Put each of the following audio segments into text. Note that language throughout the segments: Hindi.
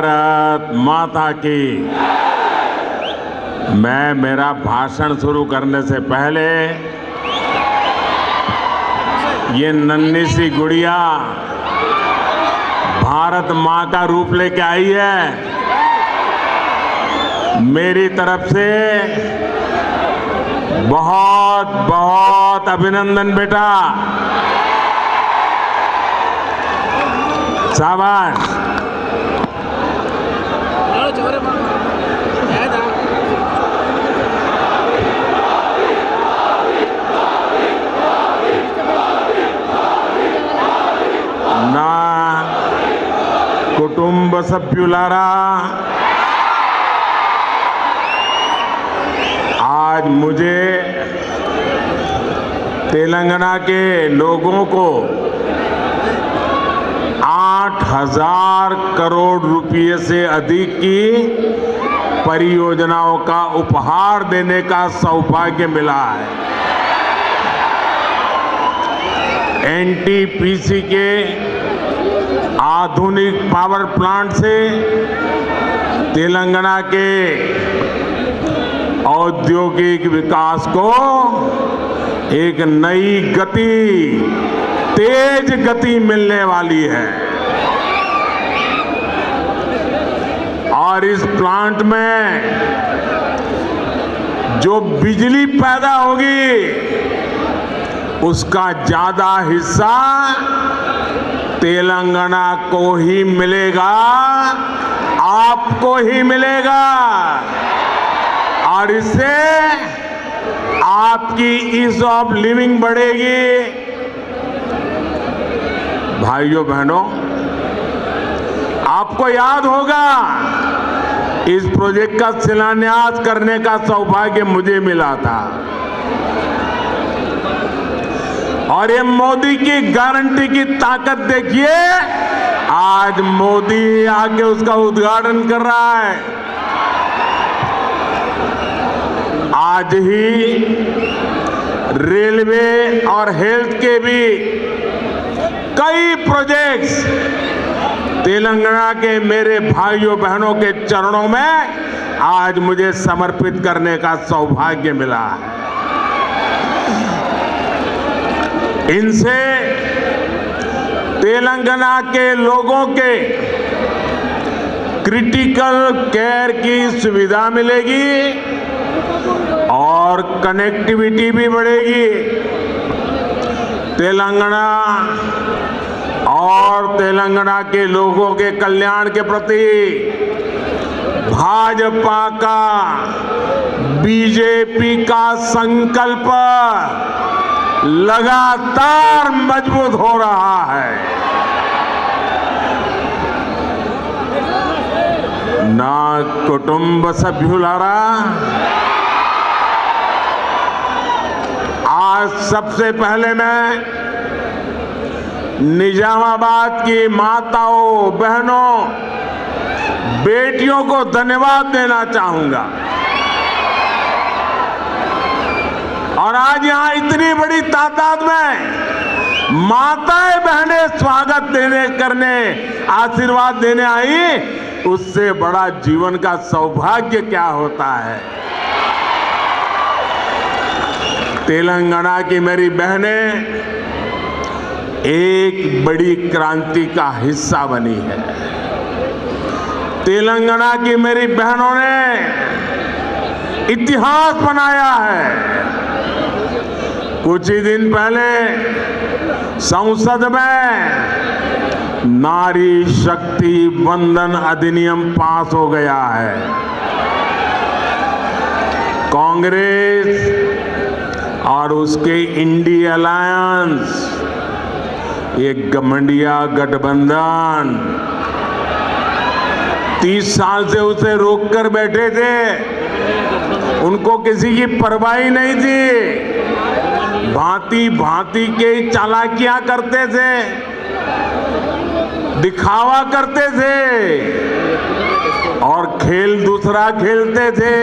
भारत माता की। मैं मेरा भाषण शुरू करने से पहले ये नन्ही सी गुड़िया भारत माँ का रूप लेके आई है। मेरी तरफ से बहुत बहुत अभिनंदन बेटा, शाबाश। నా కుటుంబ సభ్యులారా, आज मुझे तेलंगाना के लोगों को 8,000 करोड़ रुपए से अधिक की परियोजनाओं का उपहार देने का सौभाग्य मिला है। एनटीपीसी के आधुनिक पावर प्लांट से तेलंगाना के औद्योगिक विकास को एक नई गति, तेज गति मिलने वाली है। और इस प्लांट में जो बिजली पैदा होगी उसका ज्यादा हिस्सा तेलंगाना को ही मिलेगा, आपको ही मिलेगा। और इससे आपकी ईज ऑफ लिविंग बढ़ेगी। भाइयों बहनों, आपको याद होगा इस प्रोजेक्ट का शिलान्यास करने का सौभाग्य मुझे मिला था। और ये मोदी की गारंटी की ताकत देखिए, आज मोदी आके उसका उद्घाटन कर रहा है। आज ही रेलवे और हेल्थ के भी कई प्रोजेक्ट्स तेलंगाना के मेरे भाइयों बहनों के चरणों में आज मुझे समर्पित करने का सौभाग्य मिला है। इनसे तेलंगाना के लोगों के क्रिटिकल केयर की सुविधा मिलेगी और कनेक्टिविटी भी बढ़ेगी। तेलंगाना और तेलंगाना के लोगों के कल्याण के प्रति भाजपा का, बीजेपी का संकल्प लगातार मजबूत हो रहा है। ना कुटुंब सभ्युलारा, आज सबसे पहले मैं निजामाबाद की माताओं, बहनों, बेटियों को धन्यवाद देना चाहूंगा। और आज यहां इतनी बड़ी तादाद में माताएं बहनें स्वागत करने, आशीर्वाद देने आई, उससे बड़ा जीवन का सौभाग्य क्या होता है। तेलंगाना की मेरी बहनें एक बड़ी क्रांति का हिस्सा बनी है। तेलंगाना की मेरी बहनों ने इतिहास बनाया है। कुछ ही दिन पहले संसद में नारी शक्ति वंदन अधिनियम पास हो गया है। कांग्रेस और उसके इंडी अलायंस, ये गठबंधन गठबंधन 30 साल से उसे रोक कर बैठे थे। उनको किसी की परवाह नहीं थी। भांति भांति के चालाकियां करते थे, दिखावा करते थे और खेल दूसरा खेलते थे।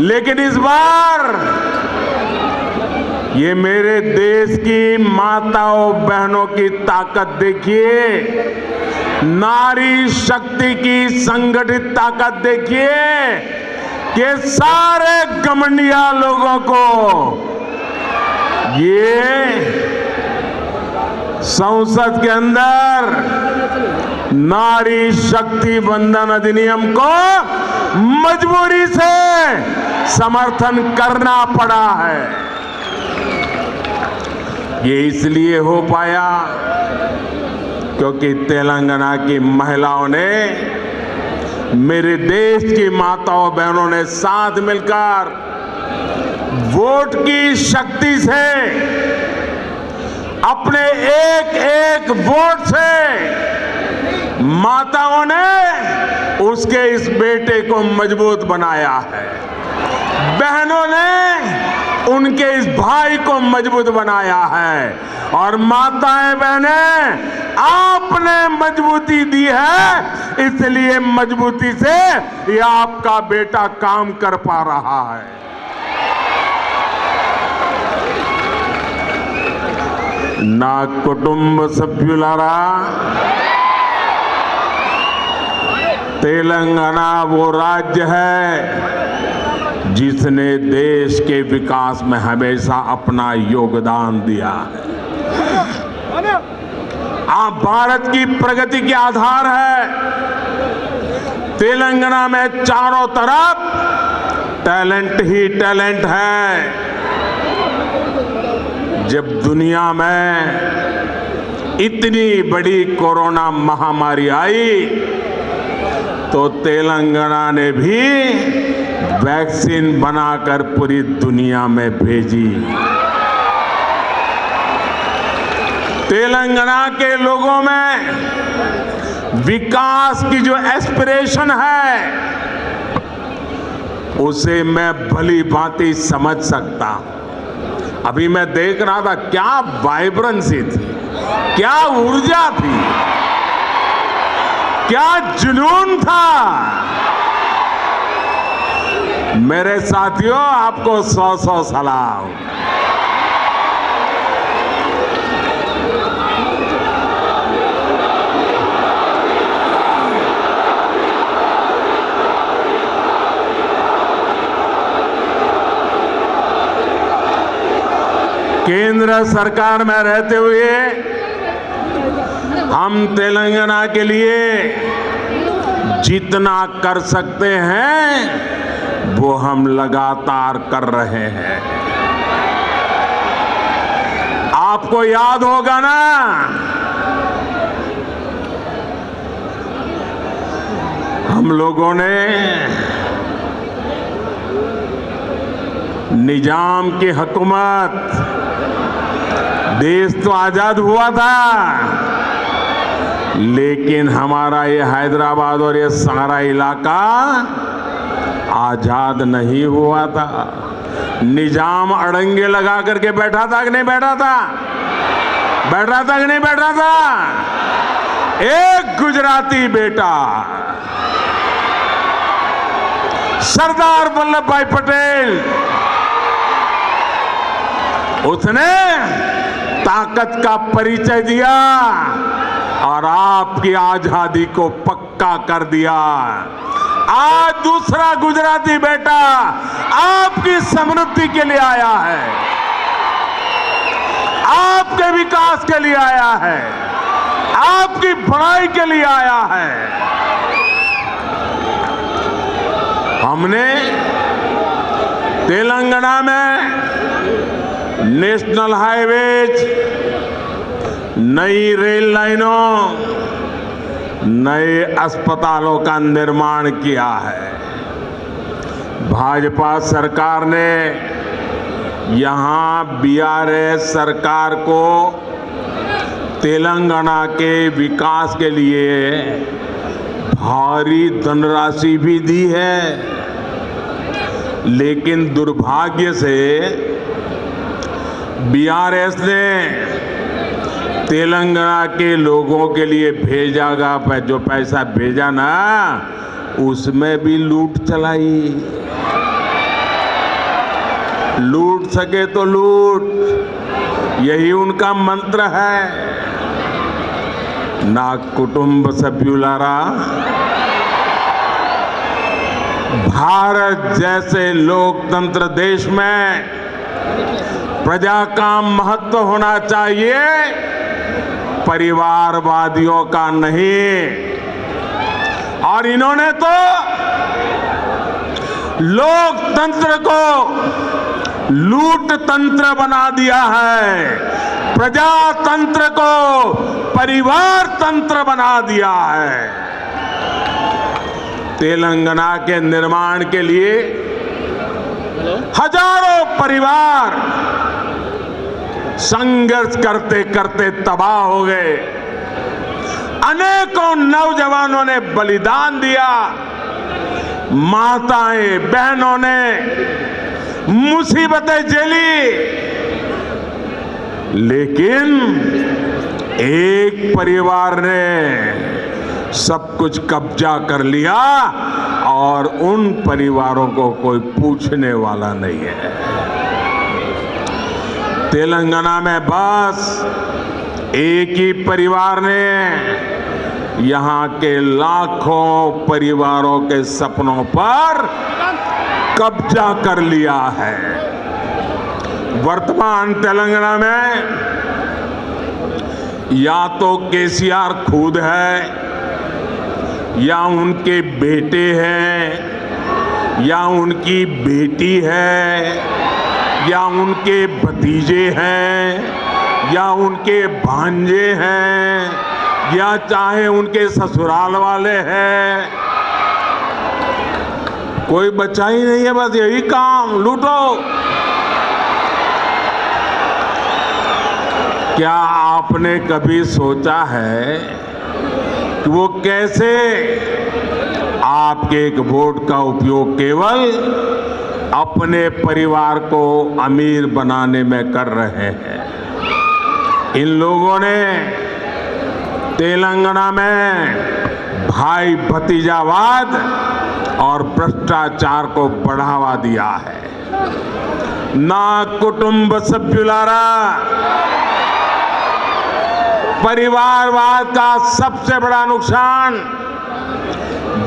लेकिन इस बार ये मेरे देश की माताओं बहनों की ताकत देखिए। नारी शक्ति की संगठित ताकत देखिए कि सारे घमंडिया लोगों को ये संसद के अंदर नारी शक्ति बंधन अधिनियम को मजबूरी से समर्थन करना पड़ा है। ये इसलिए हो पाया क्योंकि तेलंगाना की महिलाओं ने, मेरे देश की माताओं बहनों ने साथ मिलकर वोट की शक्ति से, अपने एक एक वोट से माताओं ने उसके इस बेटे को मजबूत बनाया है। बहनों ने उनके इस भाई को मजबूत बनाया है और माताएं बहनें आपने मजबूती दी है, इसलिए मजबूती से ये आपका बेटा काम कर पा रहा है। ना कुटुंब सभ्युलारा, तेलंगाना वो राज्य है जिसने देश के विकास में हमेशा अपना योगदान दिया है। आप भारत की प्रगति के आधार है। तेलंगाना में चारों तरफ टैलेंट ही टैलेंट है। जब दुनिया में इतनी बड़ी कोरोना महामारी आई तो तेलंगाना ने भी वैक्सीन बनाकर पूरी दुनिया में भेजी। तेलंगाना के लोगों में विकास की जो एस्पिरेशन है उसे मैं भली भांति समझ सकता हूं। अभी मैं देख रहा था क्या वाइब्रेंसी थी, क्या ऊर्जा थी, क्या जुनून था। मेरे साथियों, आपको 100 सलाम। केंद्र सरकार में रहते हुए हम तेलंगाना के लिए जितना कर सकते हैं वो हम लगातार कर रहे हैं। आपको याद होगा ना, हम लोगों ने निजाम की हुकूमत, देश तो आजाद हुआ था लेकिन हमारा ये हैदराबाद और ये सारा इलाका आजाद नहीं हुआ था। निजाम अड़ंगे लगा करके बैठा था कि नहीं बैठा था? बैठा था कि नहीं बैठा था? एक गुजराती बेटा सरदार वल्लभ भाई पटेल, उसने ताकत का परिचय दिया और आपकी आजादी को पक्का कर दिया। आज दूसरा गुजराती बेटा आपकी समृद्धि के लिए आया है, आपके विकास के लिए आया है, आपकी भलाई के लिए आया है। हमने तेलंगाना में नेशनल हाईवेज, नई रेल लाइनों, नए अस्पतालों का निर्माण किया है। भाजपा सरकार ने यहां बीआरएस सरकार को तेलंगाना के विकास के लिए भारी धनराशि भी दी है, लेकिन दुर्भाग्य से बीआरएस ने तेलंगाना के लोगों के लिए भेजा जो पैसा भेजा ना, उसमें भी लूट चलाई। लूट सके तो लूट, यही उनका मंत्र है। నా కుటుంబ సభ్యులారా, भारत जैसे लोकतंत्र देश में प्रजा का महत्व होना चाहिए, परिवारवादियों का नहीं। और इन्होंने तो लोकतंत्र को लूट तंत्र बना दिया है, प्रजातंत्र को परिवार तंत्र बना दिया है। तेलंगाना के निर्माण के लिए हजारों परिवार संघर्ष करते करते तबाह हो गए, अनेकों नौजवानों ने बलिदान दिया, माताएं बहनों ने मुसीबतें झेली, लेकिन एक परिवार ने सब कुछ कब्जा कर लिया और उन परिवारों को कोई पूछने वाला नहीं है। तेलंगाना में बस एक ही परिवार ने यहां के लाखों परिवारों के सपनों पर कब्जा कर लिया है। वर्तमान तेलंगाना में या तो केसीआर खुद है, या उनके बेटे हैं, या उनकी बेटी है, या उनके भतीजे हैं, या उनके भांजे हैं, या चाहे उनके ससुराल वाले हैं। कोई बचा ही नहीं है, बस यही काम, लूटो। क्या आपने कभी सोचा है कि वो कैसे आपके एक वोट का उपयोग केवल अपने परिवार को अमीर बनाने में कर रहे हैं? इन लोगों ने तेलंगाना में भाई भतीजावाद और भ्रष्टाचार को बढ़ावा दिया है। ना कुटुंब सभ्युलारा, परिवारवाद का सबसे बड़ा नुकसान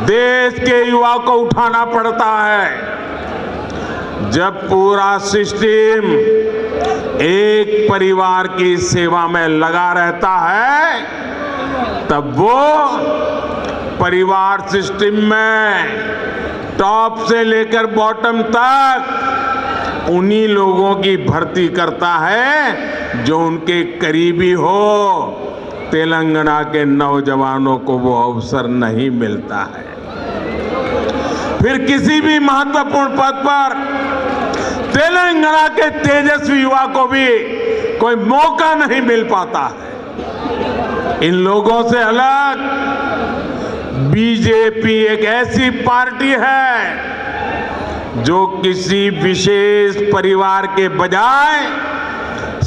देश के युवा को उठाना पड़ता है। जब पूरा सिस्टम एक परिवार की सेवा में लगा रहता है, तब वो परिवार सिस्टम में टॉप से लेकर बॉटम तक उन्हीं लोगों की भर्ती करता है जो उनके करीबी हो। तेलंगाना के नौजवानों को वो अवसर नहीं मिलता है। फिर किसी भी महत्वपूर्ण पद पर तेलंगाना के तेजस्वी युवा को भी कोई मौका नहीं मिल पाता है। इन लोगों से अलग बीजेपी एक ऐसी पार्टी है जो किसी विशेष परिवार के बजाय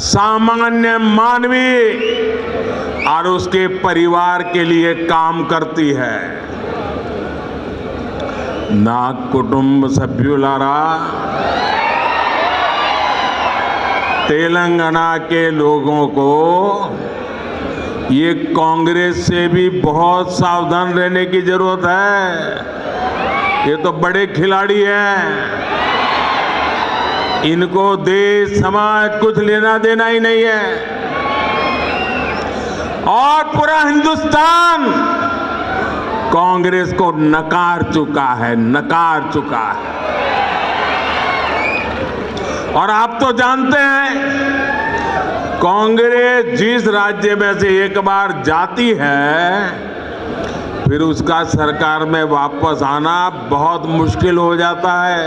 सामान्य मानवीय और उसके परिवार के लिए काम करती है। ना कुटुंब सभ्युलारा, तेलंगाना के लोगों को ये कांग्रेस से भी बहुत सावधान रहने की जरूरत है। ये तो बड़े खिलाड़ी हैं, इनको देश समाज कुछ लेना देना ही नहीं है। और पूरा हिंदुस्तान कांग्रेस को नकार चुका है, नकार चुका है। और आप तो जानते हैं, कांग्रेस जिस राज्य में से एक बार जाती है, फिर उसका सरकार में वापस आना बहुत मुश्किल हो जाता है।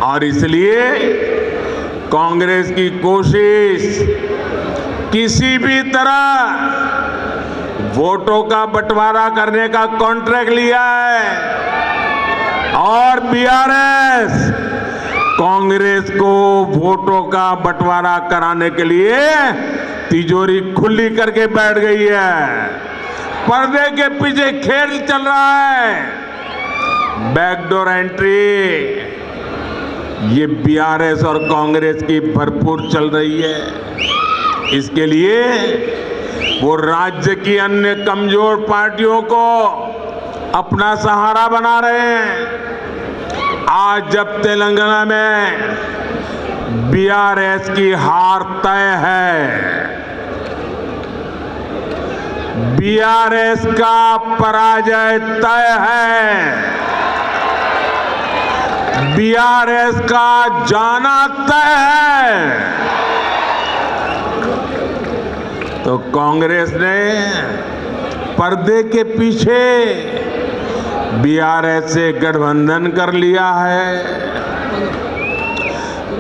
और इसलिए कांग्रेस की कोशिश किसी भी तरह वोटों का बंटवारा करने का कॉन्ट्रैक्ट लिया है और बीआरएस कांग्रेस को वोटों का बंटवारा कराने के लिए तिजोरी खुली करके बैठ गई है। पर्दे के पीछे खेल चल रहा है, बैकडोर एंट्री ये बीआरएस और कांग्रेस की भरपूर चल रही है। इसके लिए वो राज्य की अन्य कमजोर पार्टियों को अपना सहारा बना रहे हैं। आज जब तेलंगाना में बीआरएस की हार तय है, बीआरएस का पराजय तय है, बीआरएस का जाना तय है, तो कांग्रेस ने पर्दे के पीछे बीआरएस से गठबंधन कर लिया है।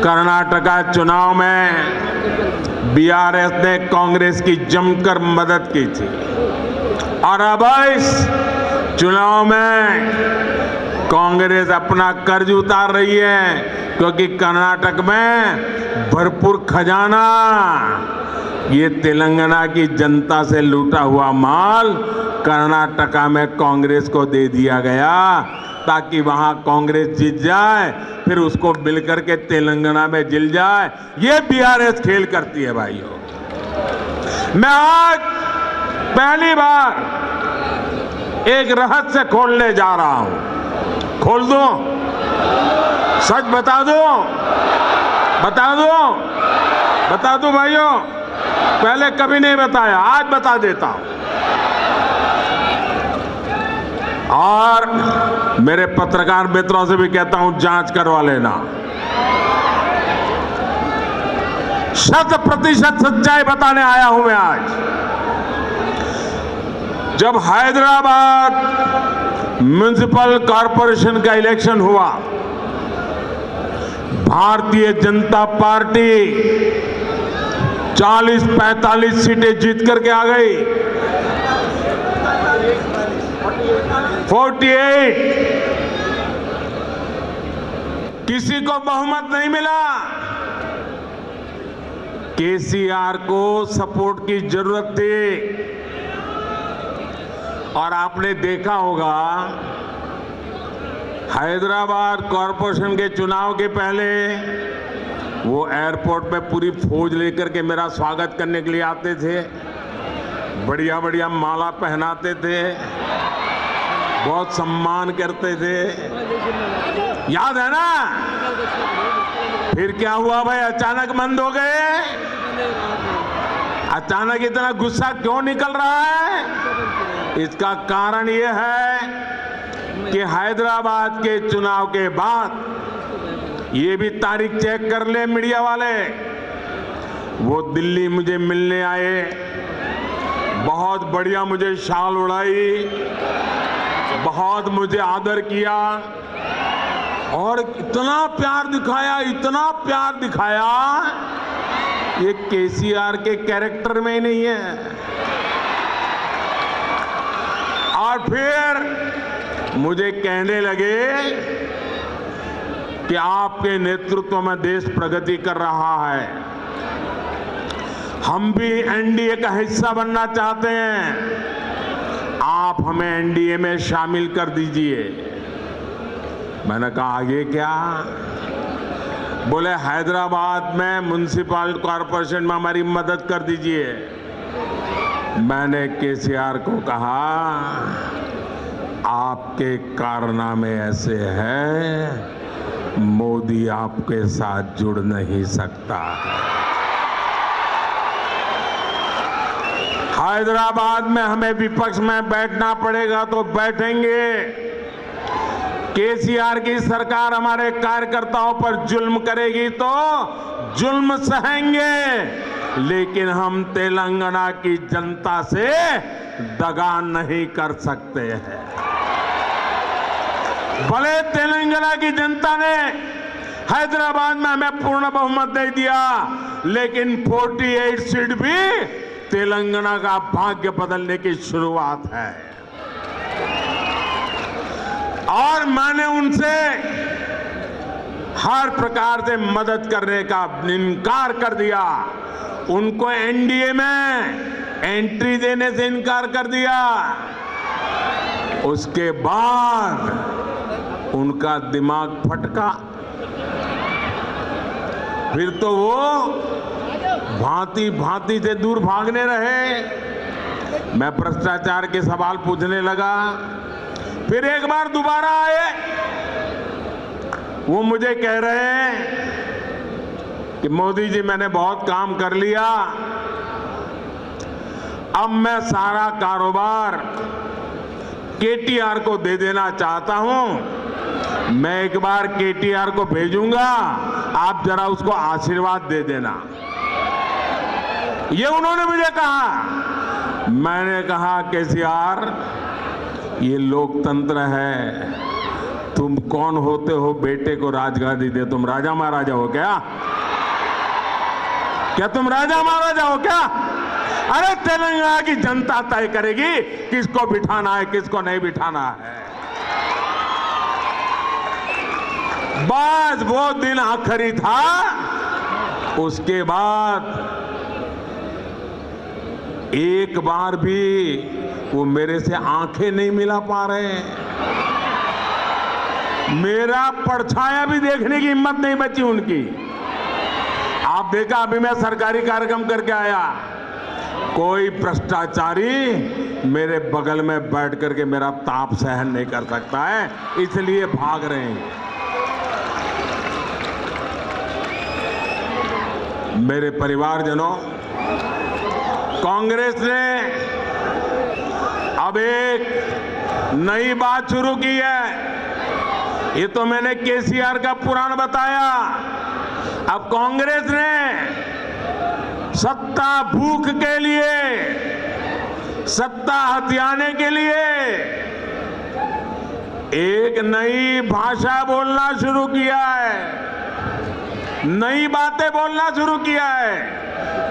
कर्नाटका चुनाव में बीआरएस ने कांग्रेस की जमकर मदद की थी और अब इस चुनाव में कांग्रेस अपना कर्ज उतार रही है, क्योंकि कर्नाटक में भरपूर खजाना, ये तेलंगाना की जनता से लूटा हुआ माल कर्नाटका में कांग्रेस को दे दिया गया ताकि वहां कांग्रेस जीत जाए, फिर उसको मिलकर के तेलंगाना में जिल जाए। ये बीआरएस खेल करती है भाइयों। मैं आज पहली बार एक रहस्य खोलने जा रहा हूं। खोल दूं? सच बता दूं? बता दूं भाइयों? पहले कभी नहीं बताया, आज बता देता हूं। और मेरे पत्रकार मित्रों से भी कहता हूं, जांच करवा लेना। 100% सच्चाई बताने आया हूं मैं आज। जब हैदराबाद म्युनिसिपल कॉरपोरेशन का इलेक्शन हुआ, भारतीय जनता पार्टी 40-45 सीटें जीत करके आ गई। 48 किसी को बहुमत नहीं मिला। केसीआर को सपोर्ट की जरूरत थी और आपने देखा होगा हैदराबाद कॉरपोरेशन के चुनाव के पहले वो एयरपोर्ट में पूरी फौज लेकर के मेरा स्वागत करने के लिए आते थे, बढ़िया बढ़िया माला पहनाते थे, बहुत सम्मान करते थे, याद है ना? फिर क्या हुआ भाई? अचानक बंद हो गए। अचानक इतना गुस्सा क्यों निकल रहा है? इसका कारण यह है कि हैदराबाद के चुनाव के बाद, ये भी तारीख चेक कर ले मीडिया वाले, वो दिल्ली मुझे मिलने आए, बहुत बढ़िया मुझे शाल उड़ाई, बहुत मुझे आदर किया और इतना प्यार दिखाया, ये केसीआर के कैरेक्टर में ही नहीं है। और फिर मुझे कहने लगे कि आपके नेतृत्व में देश प्रगति कर रहा है, हम भी एनडीए का हिस्सा बनना चाहते हैं, आप हमें एनडीए में शामिल कर दीजिए। मैंने कहा आगे क्या? बोले हैदराबाद में म्युनिसिपल कॉरपोरेशन में हमारी मदद कर दीजिए। मैंने केसीआर को कहा आपके कारनामे ऐसे हैं, मोदी आपके साथ जुड़ नहीं सकता है। हैदराबाद में हमें विपक्ष में बैठना पड़ेगा तो बैठेंगे। केसीआर की सरकार हमारे कार्यकर्ताओं पर जुल्म करेगी तो जुल्म सहेंगे, लेकिन हम तेलंगाना की जनता से दगा नहीं कर सकते हैं। भले तेलंगाना की जनता ने हैदराबाद में हमें पूर्ण बहुमत दे दिया, लेकिन 48 सीट भी तेलंगाना का भाग्य बदलने की शुरुआत है। और मैंने उनसे हर प्रकार से मदद करने का इनकार कर दिया, उनको एनडीए में एंट्री देने से इनकार कर दिया। उसके बाद उनका दिमाग फटका, फिर तो वो भांति भांति से दूर भागने रहे। मैं भ्रष्टाचार के सवाल पूछने लगा, फिर एक बार दोबारा आए, वो मुझे कह रहे हैं कि मोदी जी मैंने बहुत काम कर लिया, अब मैं सारा कारोबार केटीआर को दे देना चाहता हूं, मैं एक बार केटीआर को भेजूंगा, आप जरा उसको आशीर्वाद दे देना। ये उन्होंने मुझे कहा। मैंने कहा केसीआर, ये लोकतंत्र है, तुम कौन होते हो बेटे को राजगादी दे? तुम राजा महाराजा हो क्या? क्या तुम राजा महाराजा हो क्या? अरे तेलंगाना की जनता तय करेगी किसको बिठाना है, किसको नहीं बिठाना है। बस वो दिन आखिरी था, उसके बाद एक बार भी वो मेरे से आंखें नहीं मिला पा रहे, मेरा परछाया भी देखने की हिम्मत नहीं बची उनकी। आप देखा, अभी मैं सरकारी कार्यक्रम करके आया, कोई भ्रष्टाचारी मेरे बगल में बैठ करके मेरा ताप सहन नहीं कर सकता है, इसलिए भाग रहे हैं। मेरे परिवारजनों, कांग्रेस ने अब एक नई बात शुरू की है। ये तो मैंने केसीआर का पुराण बताया। अब कांग्रेस ने सत्ता भूख के लिए, सत्ता हथियाने के लिए एक नई भाषा बोलना शुरू किया है, नई बातें बोलना शुरू किया है।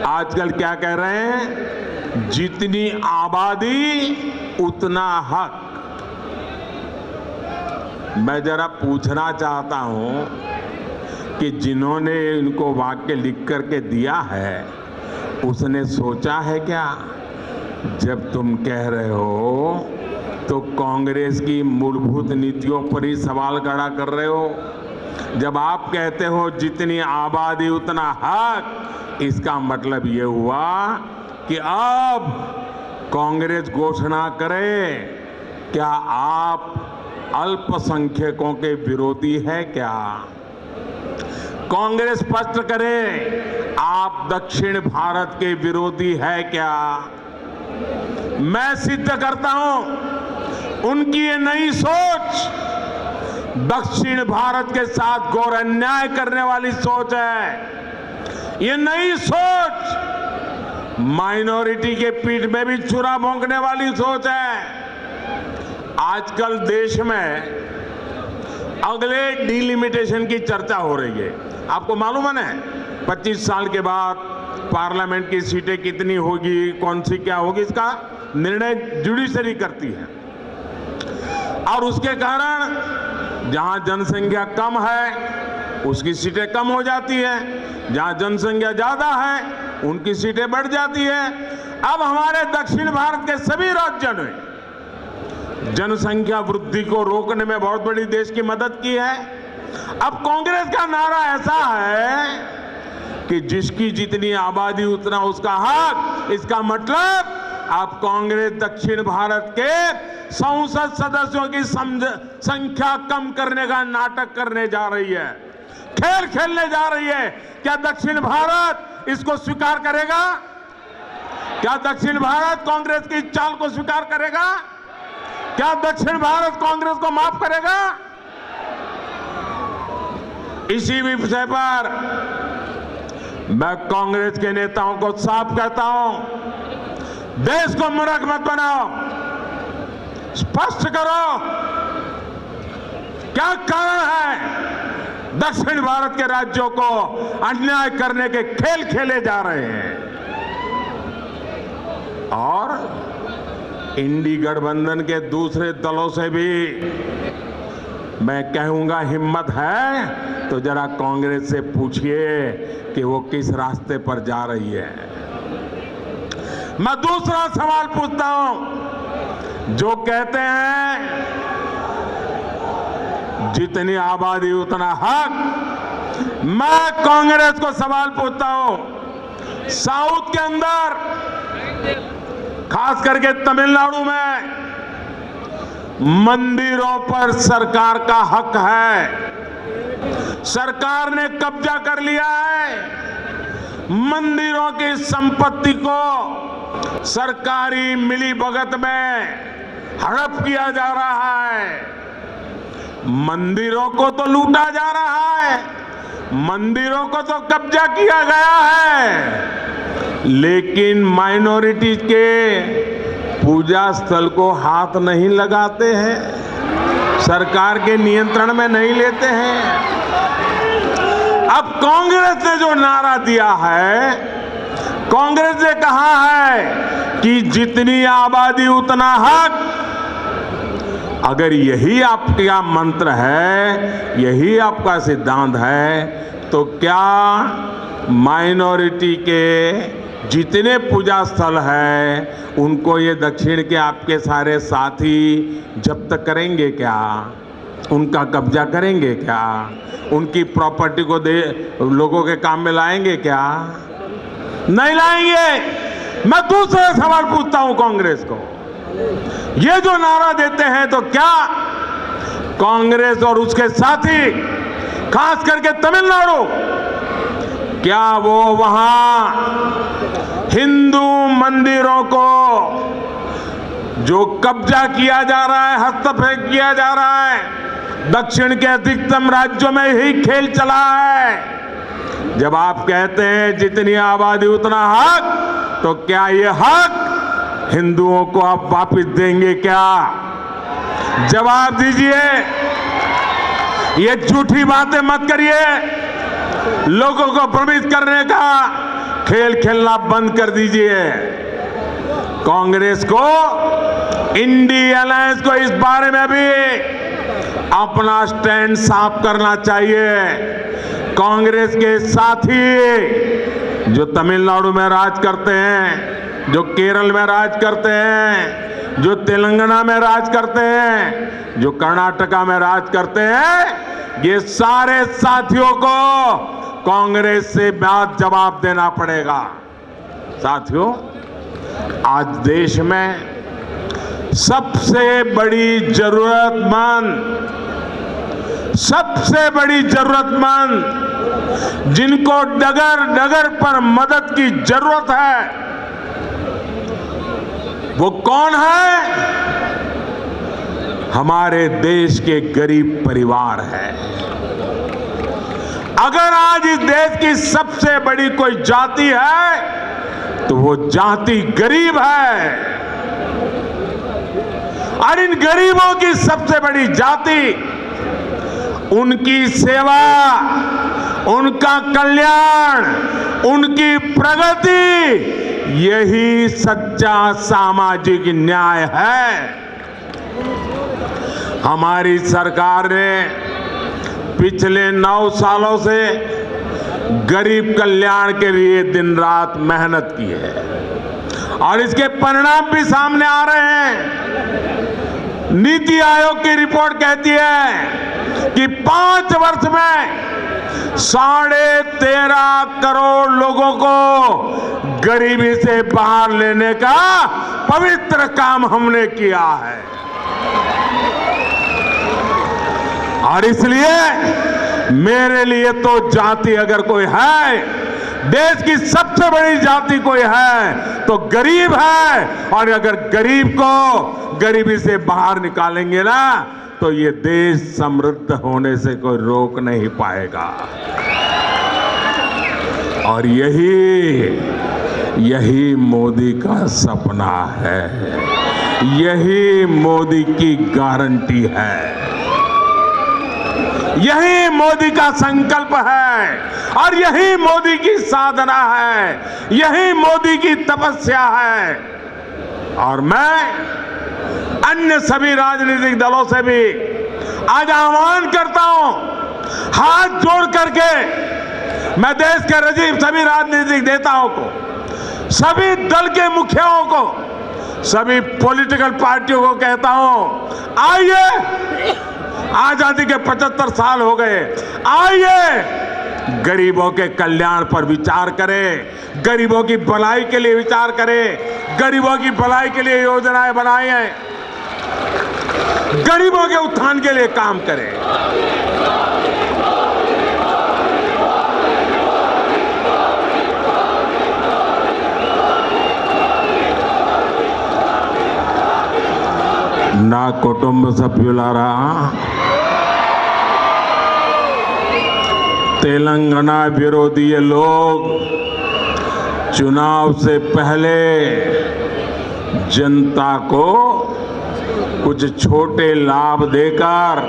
आजकल क्या कह रहे हैं? जितनी आबादी उतना हक। मैं जरा पूछना चाहता हूं कि जिन्होंने इनको वाक्य लिख करके दिया है, उसने सोचा है क्या? जब तुम कह रहे हो तो कांग्रेस की मूलभूत नीतियों पर ही सवाल खड़ा कर रहे हो। जब आप कहते हो जितनी आबादी उतना हक, इसका मतलब ये हुआ कि अब कांग्रेस घोषणा करे, क्या आप अल्पसंख्यकों के विरोधी है क्या? कांग्रेस स्पष्ट करे, आप दक्षिण भारत के विरोधी है क्या? मैं सिद्ध करता हूं उनकी ये नई सोच दक्षिण भारत के साथ घोर अन्याय करने वाली सोच है। ये नई सोच माइनॉरिटी के पीठ में भी छुरा भोंकने वाली सोच है। आजकल देश में अगले डिलिमिटेशन की चर्चा हो रही है। आपको मालूम है ना, 25 साल के बाद पार्लियामेंट की सीटें कितनी होगी, कौन सी क्या होगी, इसका निर्णय जुडिशरी करती है। और उसके कारण जहां जनसंख्या कम है उसकी सीटें कम हो जाती है, जहां जनसंख्या ज्यादा है उनकी सीटें बढ़ जाती है। अब हमारे दक्षिण भारत के सभी राज्यों ने जनसंख्या वृद्धि को रोकने में बहुत बड़ी देश की मदद की है। अब कांग्रेस का नारा ऐसा है कि जिसकी जितनी आबादी उतना उसका हक। इसका मतलब अब कांग्रेस दक्षिण भारत के संसद सदस्यों की संख्या कम करने का नाटक करने जा रही है, खेल खेलने जा रही है। क्या दक्षिण भारत इसको स्वीकार करेगा? क्या दक्षिण भारत कांग्रेस की चाल को स्वीकार करेगा? क्या दक्षिण भारत कांग्रेस को माफ करेगा? इसी विषय पर मैं कांग्रेस के नेताओं को साफ कहता हूं, देश को मूर्ख मत बनाओ, स्पष्ट करो क्या कारण है दक्षिण भारत के राज्यों को अन्याय करने के खेल खेले जा रहे हैं। और इंडी गठबंधन के दूसरे दलों से भी मैं कहूंगा, हिम्मत है तो जरा कांग्रेस से पूछिए कि वो किस रास्ते पर जा रही है। मैं दूसरा सवाल पूछता हूं, जो कहते हैं जितनी आबादी उतना हक, मैं कांग्रेस को सवाल पूछता हूं, साउथ के अंदर खास करके तमिलनाडु में मंदिरों पर सरकार का हक है। सरकार ने कब्जा कर लिया है। मंदिरों की संपत्ति को सरकारी मिलीभगत में हड़प किया जा रहा है। मंदिरों को तो लूटा जा रहा है, मंदिरों को तो कब्जा किया गया है, लेकिन माइनॉरिटी के पूजा स्थल को हाथ नहीं लगाते हैं, सरकार के नियंत्रण में नहीं लेते हैं। अब कांग्रेस ने जो नारा दिया है, कांग्रेस ने कहा है कि जितनी आबादी उतना हक। अगर यही आपका मंत्र है, यही आपका सिद्धांत है, तो क्या माइनॉरिटी के जितने पूजा स्थल हैं उनको ये दक्षिण के आपके सारे साथी जब्त करेंगे क्या? उनका कब्जा करेंगे क्या? उनकी प्रॉपर्टी को लोगों के काम में लाएंगे क्या? नहीं लाएंगे। मैं दूसरा सवाल पूछता हूं कांग्रेस को, ये जो नारा देते हैं तो क्या कांग्रेस और उसके साथी, खास करके तमिलनाडु, क्या वो वहां हिंदू मंदिरों को जो कब्जा किया जा रहा है, हस्तक्षेप किया जा रहा है, दक्षिण के अधिकतम राज्यों में यही खेल चला है। जब आप कहते हैं जितनी आबादी उतना हक, तो क्या ये हक हिंदुओं को आप वापस देंगे क्या? जवाब दीजिए। ये झूठी बातें मत करिए। लोगों को भ्रमित करने का खेल खेलना बंद कर दीजिए। कांग्रेस को, इंडी अलायंस को इस बारे में भी अपना स्टैंड साफ करना चाहिए। कांग्रेस के साथी जो तमिलनाडु में राज करते हैं, जो केरल में राज करते हैं, जो तेलंगाना में राज करते हैं, जो कर्नाटका में राज करते हैं, ये सारे साथियों को कांग्रेस से बात जवाब देना पड़ेगा। साथियों, आज देश में सबसे बड़ी जरूरतमंद जिनको डगर डगर पर मदद की जरूरत है, वो कौन है? हमारे देश के गरीब परिवार है। अगर आज इस देश की सबसे बड़ी कोई जाति है तो वो जाति गरीब है, और इन गरीबों की सबसे बड़ी जाति, उनकी सेवा, उनका कल्याण, उनकी प्रगति, यही सच्चा सामाजिक न्याय है। हमारी सरकार ने पिछले 9 सालों से गरीब कल्याण के लिए दिन रात मेहनत की है, और इसके परिणाम भी सामने आ रहे हैं। नीति आयोग की रिपोर्ट कहती है कि 5 वर्ष में 13.5 करोड़ लोगों को गरीबी से बाहर लेने का पवित्र काम हमने किया है। और इसलिए मेरे लिए तो जाति अगर कोई है, देश की सबसे बड़ी जाति कोई है तो गरीब है। और अगर गरीब को गरीबी से बाहर निकालेंगे ना, तो ये देश समृद्ध होने से कोई रोक नहीं पाएगा। और यही मोदी का सपना है, यही मोदी की गारंटी है, यही मोदी का संकल्प है, और यही मोदी की साधना है, यही मोदी की तपस्या है। और मैं अन्य सभी राजनीतिक दलों से भी आज आह्वान करता हूं, हाथ जोड़ करके मैं देश के सभी राजनीतिक नेताओं को, सभी दल के मुखियाओं को, सभी पॉलिटिकल पार्टियों को कहता हूं, आइए, आजादी के 75 साल हो गए, आइए गरीबों के कल्याण पर विचार करें, गरीबों की भलाई के लिए विचार करें, गरीबों की भलाई के लिए योजनाएं बनाए हैं, गरीबों के उत्थान के लिए काम करें। నా కుటుంబ సభ్యులారా, तेलंगाना विरोधी ये लोग चुनाव से पहले जनता को कुछ छोटे लाभ देकर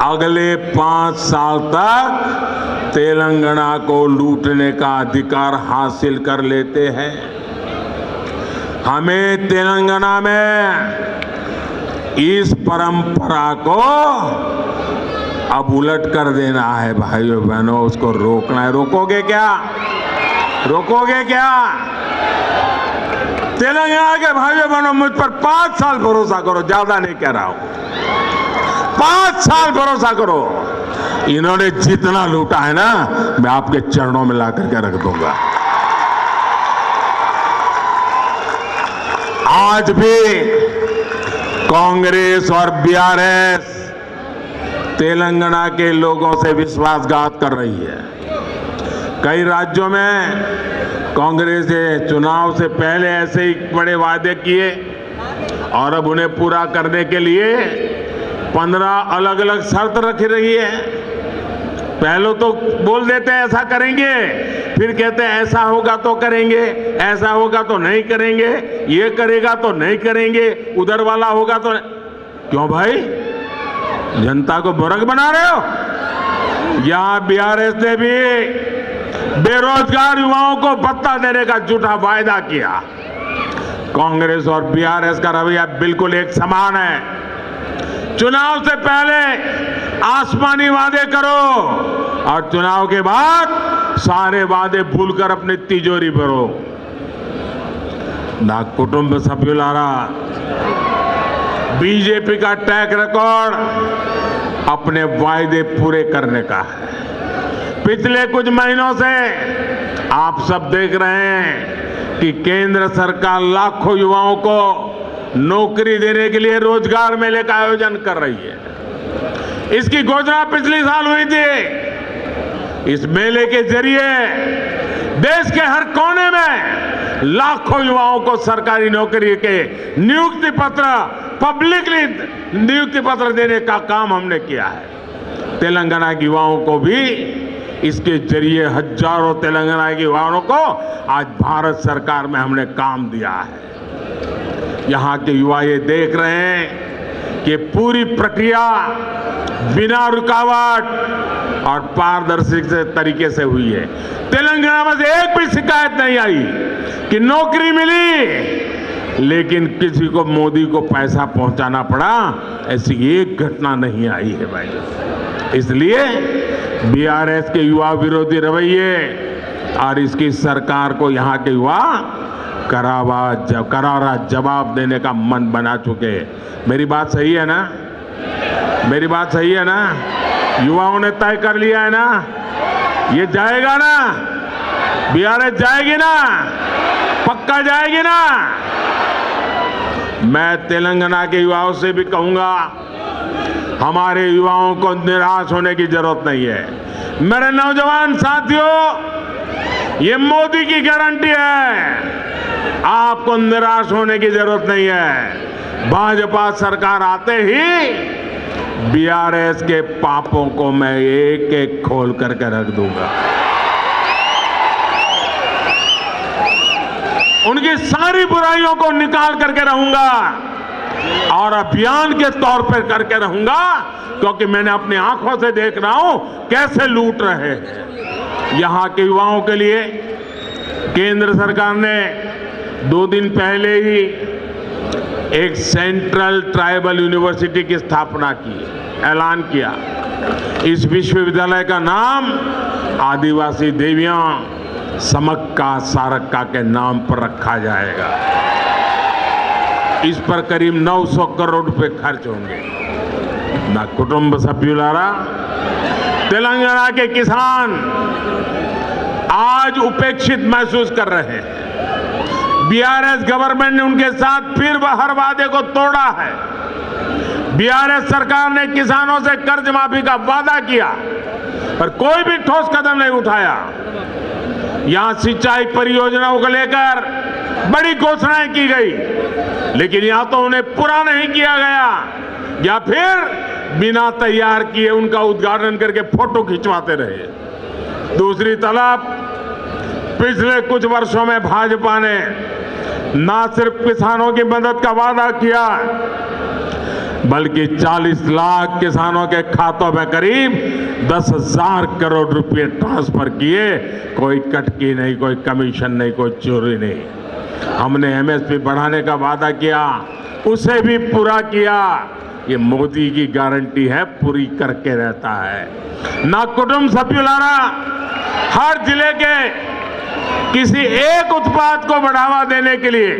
अगले 5 साल तक तेलंगाना को लूटने का अधिकार हासिल कर लेते हैं। हमें तेलंगाना में इस परंपरा को अब उलट कर देना है भाइयों बहनों, उसको रोकना है। रोकोगे क्या? रोकोगे क्या? तेलंगाना के भाइयों बहनों, मुझ पर 5 साल भरोसा करो, ज्यादा नहीं कह रहा हूं, 5 साल भरोसा करो। इन्होंने जितना लूटा है ना, मैं आपके चरणों में ला करके रख दूंगा। आज भी कांग्रेस और बीआरएस तेलंगाना के लोगों से विश्वासघात कर रही है। कई राज्यों में कांग्रेस ने चुनाव से पहले ऐसे ही बड़े वादे किए और अब उन्हें पूरा करने के लिए 15 अलग अलग शर्त रख रही है। पहले तो बोल देते हैं ऐसा करेंगे, फिर कहते हैं ऐसा होगा तो करेंगे, ऐसा होगा तो नहीं करेंगे, ये करेगा तो नहीं करेंगे, उधर वाला होगा तो क्यों भाई? जनता को मूर्ख बना रहे हो? यहां बीआरएस ने भी बेरोजगार युवाओं को भत्ता देने का झूठा वायदा किया। कांग्रेस और बीआरएस का रवैया बिल्कुल एक समान है। चुनाव से पहले आसमानी वादे करो और चुनाव के बाद सारे वादे भूलकर अपनी तिजोरी भरो। ना कुटुंब सभ्युलारा, बीजेपी का ट्रैक रिकॉर्ड अपने वायदे पूरे करने का है। पिछले कुछ महीनों से आप सब देख रहे हैं कि केंद्र सरकार लाखों युवाओं को नौकरी देने के लिए रोजगार मेले का आयोजन कर रही है। इसकी घोषणा पिछले साल हुई थी। इस मेले के जरिए देश के हर कोने में लाखों युवाओं को सरकारी नौकरी के नियुक्ति पत्र, पब्लिकली नियुक्ति पत्र देने का काम हमने किया है। तेलंगाना के युवाओं को भी इसके जरिए हजारों तेलंगाना के युवाओं को आज भारत सरकार में हमने काम दिया है। यहाँ के युवा ये देख रहे हैं कि पूरी प्रक्रिया बिना रुकावट और पारदर्शी तरीके से हुई है। तेलंगाना में से एक भी शिकायत नहीं आई कि नौकरी मिली लेकिन किसी को मोदी को पैसा पहुंचाना पड़ा, ऐसी एक घटना नहीं आई है भाई। इसलिए बीआरएस के युवा विरोधी रवैये और इसकी सरकार को यहाँ के युवा करारा जवाब देने का मन बना चुके। मेरी बात सही है ना? मेरी बात सही है ना? युवाओं ने तय कर लिया है ना, ये जाएगा ना, बीआरएस जाएगी ना, पक्का जाएगी ना। मैं तेलंगाना के युवाओं से भी कहूंगा, हमारे युवाओं को निराश होने की जरूरत नहीं है। मेरे नौजवान साथियों, ये मोदी की गारंटी है, आपको निराश होने की जरूरत नहीं है। भाजपा सरकार आते ही बीआरएस के पापों को मैं एक एक खोल करके रख दूंगा। उनकी सारी बुराइयों को निकाल करके रहूंगा और अभियान के तौर पर करके रहूंगा, क्योंकि मैंने अपनी आंखों से देख रहा हूं कैसे लूट रहे हैं। यहां के युवाओं के लिए केंद्र सरकार ने 2 दिन पहले ही एक सेंट्रल ट्राइबल यूनिवर्सिटी की स्थापना की, ऐलान किया। इस विश्वविद्यालय का नाम आदिवासी देवियां समक्का सारक्का के नाम पर रखा जाएगा। इस पर करीब 900 करोड़ रुपए खर्च होंगे। ना कुटुंब सभ्युलारा, तेलंगाना के किसान आज उपेक्षित महसूस कर रहे हैं। बीआरएस गवर्नमेंट ने उनके साथ फिर हर वादे को तोड़ा है। बीआरएस सरकार ने किसानों से कर्ज माफी का वादा किया पर कोई भी ठोस कदम नहीं उठाया। यहां सिंचाई परियोजनाओं को लेकर बड़ी घोषणाएं की गई, लेकिन या तो उन्हें पूरा नहीं किया गया या फिर बिना तैयार किए उनका उद्घाटन करके फोटो खिंचवाते रहे। दूसरी तरफ पिछले कुछ वर्षों में भाजपा ने न सिर्फ किसानों की मदद का वादा किया, बल्कि 40 लाख किसानों के खातों में करीब 10,000 करोड़ रुपए ट्रांसफर किए। कोई कटकी नहीं, कोई कमीशन नहीं, कोई चोरी नहीं। हमने एमएसपी बढ़ाने का वादा किया, उसे भी पूरा किया। ये मोदी की गारंटी है, पूरी करके रहता है। ना कुटुंब सभ्युलारा हर जिले के किसी एक उत्पाद को बढ़ावा देने के लिए,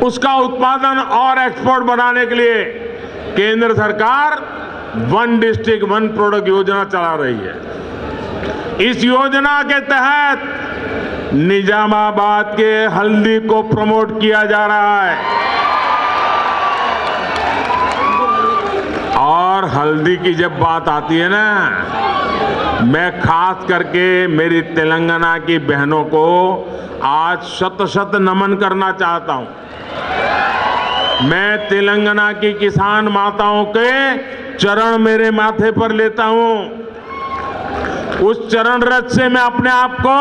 उसका उत्पादन और एक्सपोर्ट बढ़ाने के लिए केंद्र सरकार वन डिस्ट्रिक्ट वन प्रोडक्ट योजना चला रही है। इस योजना के तहत निजामाबाद के हल्दी को प्रमोट किया जा रहा है और हल्दी की जब बात आती है ना, मैं खास करके मेरी तेलंगाना की बहनों को आज शत नमन करना चाहता हूं। मैं तेलंगाना की किसान माताओं के चरण मेरे माथे पर लेता हूं। उस चरण रज से मैं अपने आप को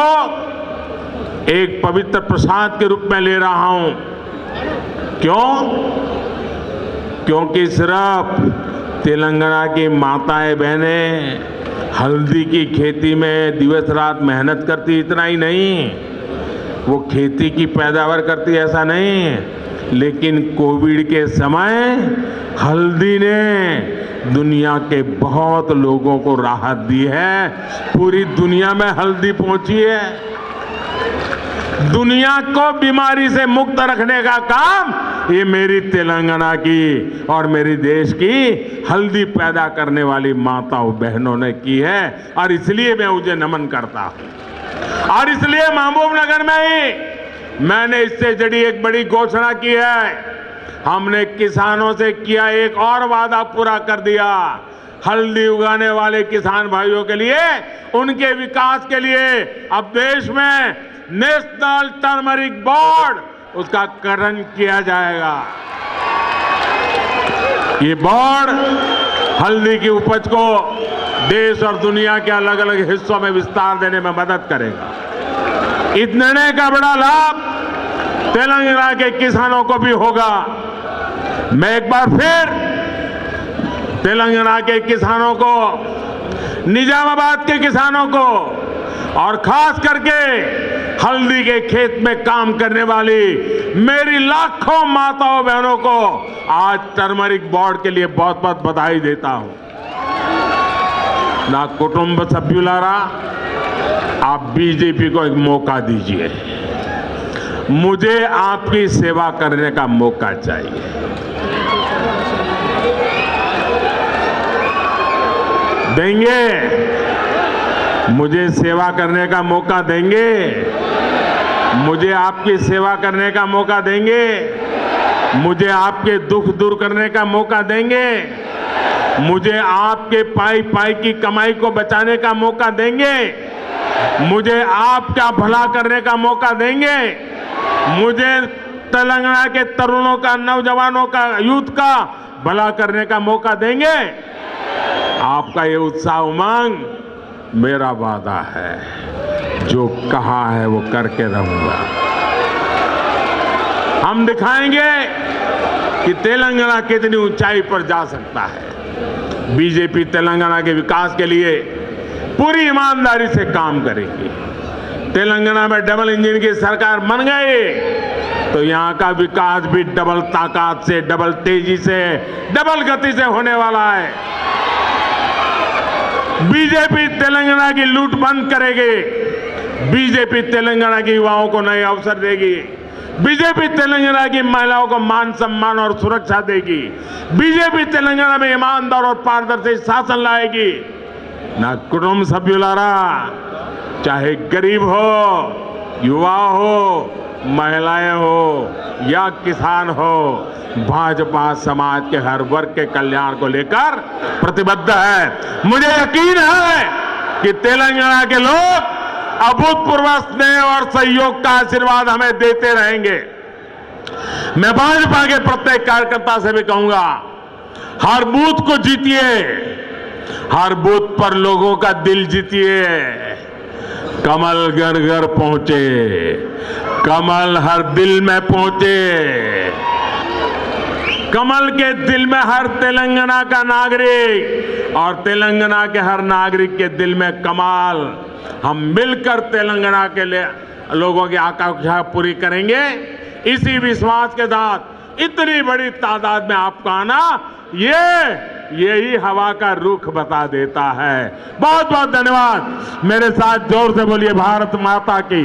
एक पवित्र प्रसाद के रूप में ले रहा हूं। क्यों? क्योंकि सिर्फ तेलंगाना की माताएं बहनें हल्दी की खेती में दिवस रात मेहनत करती, इतना ही नहीं, वो खेती की पैदावार करती, ऐसा नहीं, लेकिन कोविड के समय हल्दी ने दुनिया के बहुत लोगों को राहत दी है। पूरी दुनिया में हल्दी पहुंची है। दुनिया को बीमारी से मुक्त रखने का काम ये मेरी तेलंगाना की और मेरी देश की हल्दी पैदा करने वाली माताओं बहनों ने की है, और इसलिए मैं उसे नमन करता हूं। और इसलिए महबूबनगर में ही मैंने इससे जुड़ी एक बड़ी घोषणा की है। हमने किसानों से किया एक और वादा पूरा कर दिया। हल्दी उगाने वाले किसान भाइयों के लिए, उनके विकास के लिए अब देश में नेशनल टर्मरिक बोर्ड, उसका गठन किया जाएगा। ये बोर्ड हल्दी की उपज को देश और दुनिया के अलग अलग हिस्सों में विस्तार देने में मदद करेगा। इस निर्णय का बड़ा लाभ तेलंगाना के किसानों को भी होगा। मैं एक बार फिर तेलंगाना के किसानों को, निजामाबाद के किसानों को और खास करके हल्दी के खेत में काम करने वाली मेरी लाखों माताओं बहनों को आज टर्मरिक बोर्ड के लिए बहुत बहुत बधाई देता हूं। ना कुटुंब सभ्युलारा, आप बीजेपी को एक मौका दीजिए। मुझे आपकी सेवा करने का मौका चाहिए। देंगे? मुझे सेवा करने का मौका देंगे? मुझे आपकी सेवा करने का मौका देंगे? मुझे आपके दुख दूर करने का मौका देंगे? मुझे आपके पाई पाई की कमाई को बचाने का मौका देंगे? मुझे आपका भला करने का मौका देंगे? मुझे तेलंगाना के तरुणों का, नौजवानों का, यूथ का भला करने का मौका देंगे? आपका ये उत्साह उमंग मेरा वादा है। जो कहा है वो करके रहूंगा। हम दिखाएंगे कि तेलंगाना कितनी ऊंचाई पर जा सकता है। बीजेपी तेलंगाना के विकास के लिए पूरी ईमानदारी से काम करेगी। तेलंगाना में डबल इंजन की सरकार बन गई तो यहां का विकास भी डबल ताकत से, डबल तेजी से, डबल गति से होने वाला है। बीजेपी तेलंगाना की लूट बंद करेगी। बीजेपी तेलंगाना के युवाओं को नए अवसर देगी। बीजेपी तेलंगाना की महिलाओं को मान सम्मान और सुरक्षा देगी। बीजेपी तेलंगाना में ईमानदार और पारदर्शी शासन लाएगी। నా కుటుంబ సభ్యులారా, चाहे गरीब हो, युवा हो, महिलाएं हो या किसान हो, भाजपा समाज के हर वर्ग के कल्याण को लेकर प्रतिबद्ध है। मुझे यकीन है कि तेलंगाना के लोग अभूतपूर्व स्नेह और सहयोग का आशीर्वाद हमें देते रहेंगे। मैं भाजपा के प्रत्येक कार्यकर्ता से भी कहूंगा, हर बूथ को जीतिए, हर बूथ पर लोगों का दिल जीतिए। कमल घर घर पहुंचे, कमल हर दिल में पहुंचे। कमल के दिल में हर तेलंगाना का नागरिक और तेलंगाना के हर नागरिक के दिल में कमल। हम मिलकर तेलंगाना के लोगों की आकांक्षा पूरी करेंगे। इसी विश्वास के साथ इतनी बड़ी तादाद में आपको आना, यही हवा का रुख बता देता है। बहुत बहुत धन्यवाद। मेरे साथ जोर से बोलिए भारत माता की।